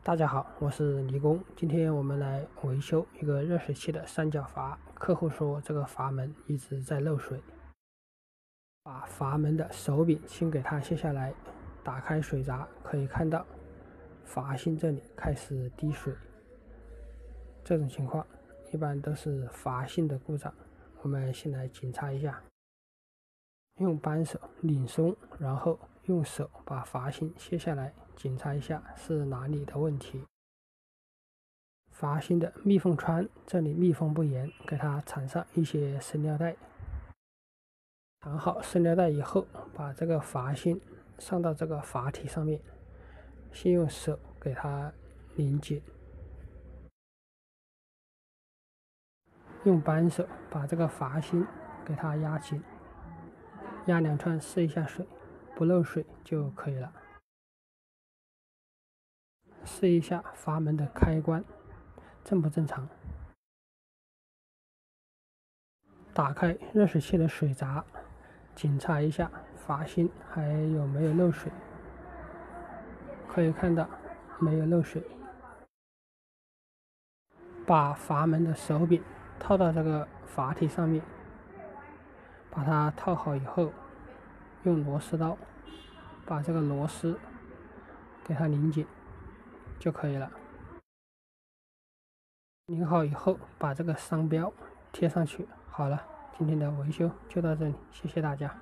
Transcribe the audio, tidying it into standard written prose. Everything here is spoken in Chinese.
大家好，我是李工。今天我们来维修一个热水器的三角阀。客户说这个阀门一直在漏水，把阀门的手柄先给它卸下来，打开水闸，可以看到阀芯这里开始滴水。这种情况一般都是阀芯的故障。我们先来检查一下，用扳手拧松，然后用手把阀芯卸下来，检查一下是哪里的问题。阀芯的密封窗这里密封不严，给它缠上一些生料带。缠好生料带以后，把这个阀芯上到这个阀体上面，先用手给它拧紧，用扳手把这个阀芯给它压紧，压2串试一下水，不漏水就可以了。试一下阀门的开关正不正常。打开热水器的水闸，检查一下阀芯还有没有漏水。可以看到没有漏水。把阀门的手柄套到这个阀体上面，把它套好以后，用螺丝刀把这个螺丝给它拧紧就可以了。拧好以后，把这个商标贴上去。好了，今天的维修就到这里，谢谢大家。